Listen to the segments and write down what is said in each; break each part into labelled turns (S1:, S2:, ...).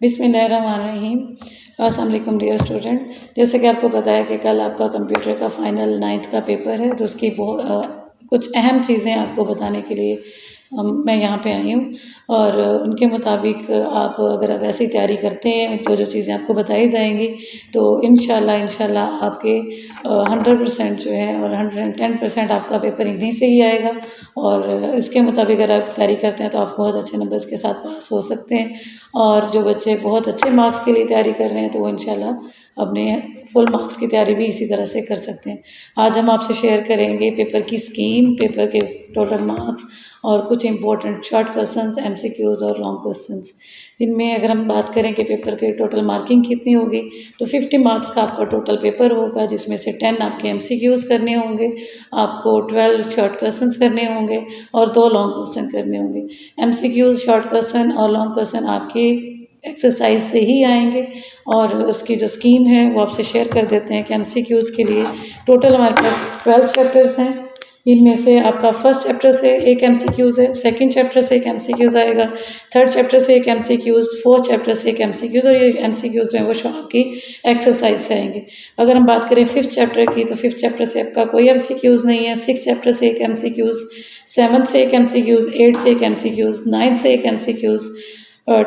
S1: बिस्मिल्लाहिर्रहमानिर्रहीम। अस्सलाम वालेकुम डियर स्टूडेंट। जैसे कि आपको पता है कि कल आपका कंप्यूटर का फ़ाइनल 9th का पेपर है, तो उसकी कुछ अहम चीज़ें आपको बताने के लिए मैं यहाँ पे आई हूँ। और उनके मुताबिक आप अगर वैसी तैयारी करते हैं, जो चीज़ें आपको बताई जाएंगी, तो इंशाल्लाह आपके 100% जो है और 110% आपका पेपर इन्हीं से ही आएगा। और इसके मुताबिक अगर आप तैयारी करते हैं तो आप बहुत अच्छे नंबर्स के साथ पास हो सकते हैं। और जो बच्चे बहुत अच्छे मार्क्स के लिए तैयारी कर रहे हैं, तो वो इंशाल्लाह अपने फुल मार्क्स की तैयारी भी इसी तरह से कर सकते हैं। आज हम आपसे शेयर करेंगे पेपर की स्कीम, पेपर के टोटल मार्क्स और कुछ इंपॉर्टेंट शॉर्ट क्वेश्चंस, एमसीक्यूज़ और लॉन्ग क्वेश्चंस, जिनमें अगर हम बात करें कि पेपर के टोटल मार्किंग कितनी होगी, तो 50 मार्क्स का आपका टोटल पेपर होगा, जिसमें से 10 आपके एमसीक्यूज़ करने होंगे, आपको 12 शॉर्ट क्वेश्चंस करने होंगे और 2 लॉन्ग क्वेश्चन करने होंगे। एमसीक्यूज़, शॉर्ट क्वेश्चन और लॉन्ग क्वेश्चन आपके एक्सरसाइज से ही आएंगे। और उसकी जो स्कीम है वो आपसे शेयर कर देते हैं कि एमसीक्यूज़ के लिए टोटल हमारे पास 12 चैप्टर्स हैं, जिनमें से आपका फर्स्ट चैप्टर से एक एमसीक्यूज़ है, सेकंड चैप्टर से एक एमसीक्यूज़ आएगा, थर्ड चैप्टर से एक एमसीक्यूज़, फोर्थ चैप्टर से एक एमसीक्यूज़, और ये एमसीक्यूज़ में वो आपकी एक्सरसाइज से आएंगे। अगर हम बात करें फिफ्थ चैप्टर की, तो फिफ्थ चैप्टर से आपका कोई एमसीक्यूज़ नहीं है। सिक्स चैप्टर से एक एमसीक्यूज़, 7th से एक एमसीक्यूज़, 8th से एक एमसीक्यूज़, 9th से एक एमसीक्यूज़,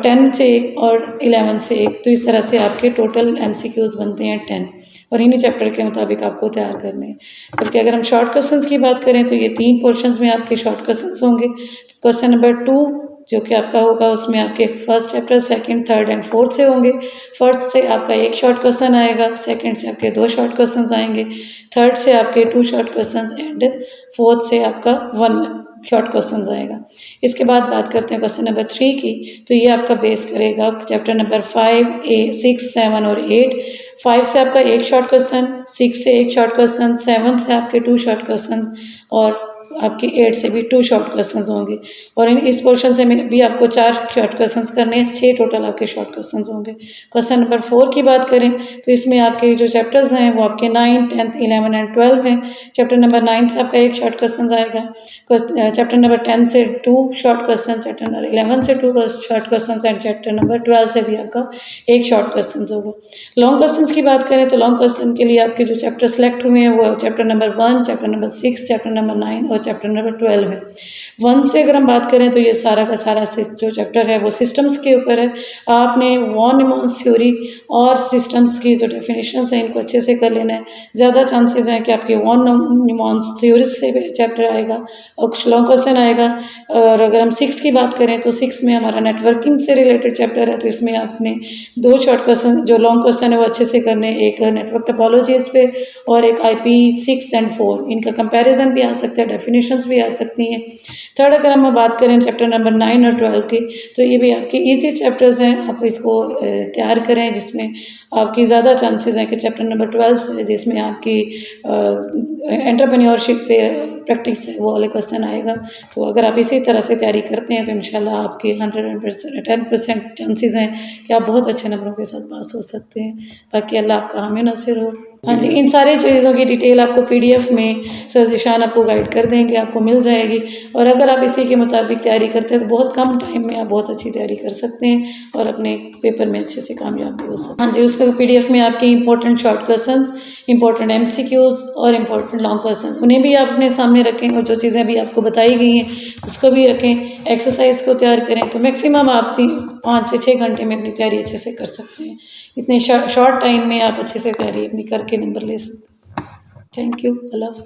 S1: 10 से एक और 11 से एक। तो इस तरह से आपके टोटल एमसीक्यूज़ बनते हैं 10, और इन्हीं चैप्टर के मुताबिक आपको तैयार करने हैं। जबकि अगर हम शॉर्ट क्वेश्चंस की बात करें, तो ये 3 पोर्शंस में आपके शॉर्ट क्वेश्चंस होंगे। क्वेश्चन नंबर 2 जो कि आपका होगा, उसमें आपके first chapter, second, third and fourth से होंगे। फर्स्ट से आपका एक शॉर्ट क्वेश्चन आएगा, सेकंड से आपके 2 शॉर्ट क्वेश्चंस आएंगे, थर्ड से आपके 2 शॉर्ट क्वेश्चंस एंड फोर्थ से आपका 1 शॉर्ट क्वेश्चंस आएगा। इसके बाद बात करते हैं क्वेश्चन नंबर 3 की। तो ये आपका बेस करेगा चैप्टर नंबर 5, 6, 7 और 8। 5 से आपका एक शॉर्ट क्वेश्चन, 6 से एक शॉर्ट क्वेश्चन, 7 से आपके 2 शॉर्ट क्वेश्चन और आपके 8 से भी 2 शॉर्ट क्वेश्चंस होंगे। और इस पोर्शन से भी आपको 4 शॉर्ट क्वेश्चंस करने हैं, 6 टोटल आपके शॉर्ट क्वेश्चंस होंगे। क्वेश्चन नंबर 4 की बात करें, तो इसमें आपके जो चैप्टर्स हैं वो आपके 9, 10, 11 एंड 12 हैं। चैप्टर नंबर 9 से आपका एक शॉर्ट क्वेश्चन आएगा, चैप्टर नंबर 10 से 2 शॉर्ट क्वेश्चन, चैप्टर नंबर 11 से 2 short question and chapter number 12 से भी आपका एक शॉर्ट क्वेश्चन होगा। लॉन्ग क्वेश्चन की बात करें, तो लॉन्ग क्वेश्चन के लिए आपके जो चैप्टर सेलेक्ट हुए हैं वो chapter number 1, chapter number 6, chapter number 9 और चैप्टर नंबर 12 है। 1 से अगर हम बात करें, तो ये सारा का सारा जो चैप्टर है वो सिस्टम्स के ऊपर है। आपने वॉन न्यूमन्स थ्योरी और सिस्टम्स की जो डेफिनेशंस हैं, इनको अच्छे से कर लेना है। ज़्यादा चांसेस हैं कि आपके वॉन न्यूमन्स थ्योरी से चैप्टर आएगा और कुछ लॉन्ग क्वेश्चन आएगा। और अगर हम 6 की बात करें, तो 6 में हमारा नेटवर्किंग से रिलेटेड चैप्टर है, तो इसमें आपने 2 शॉर्ट क्वेश्चन, जो लॉन्ग क्वेश्चन है वो अच्छे से करने, एक नेटवर्क टोपोलॉजीज पे और एक IP6 एंड 4, इनका कंपैरिजन भी आ सकता है, डेफिनेशंस भी आ सकती हैं। थर्ड अगर हम बात करें चैप्टर नंबर 9 और 12 की, तो ये भी आपके ईजी चैप्टर्स हैं, आप इसको तैयार करें, जिसमें आपकी ज़्यादा चांसेस हैं कि चैप्टर नंबर 12 से, जिसमें आपकी एंटरप्रेन्योरशिप पे प्रैक्टिस है, वो वाले क्वेश्चन आएगा। तो अगर आप इसी तरह से तैयारी करते हैं, तो इंशाल्लाह आपके 110% चांसेस हैं कि आप बहुत अच्छे नंबरों के साथ पास हो सकते हैं। बाकी अल्लाह आपका हामी नासिर हो। हाँ जी, इन सारी चीज़ों की डिटेल आपको PDF में सर ज़ीशान आपको गाइड कर देंगे, आपको मिल जाएगी। और अगर आप इसी के मुताबिक तैयारी करते हैं, तो बहुत कम टाइम में आप बहुत अच्छी तैयारी कर सकते हैं और अपने पेपर में अच्छे से कामयाब भी हो सकते हैं। हाँ जी, उसका PDF में आपके important short question, important MCQs और इंपॉर्टेंट लॉन्ग क्वेश्चन, उन्हें भी आप अपने सामने रखें, और जो चीज़ें अभी आपको बताई गई हैं उसको भी रखें। एक्सरसाइज को तैयार करें, तो मैक्सिमम आप 5 से 6 घंटे में अपनी तैयारी अच्छे से कर सकते हैं। इतने शॉर्ट टाइम में आप अच्छे से तैयारी अपनी करके नंबर ले सकते हैं। Thank you. अल्लाह हाफ़िज़।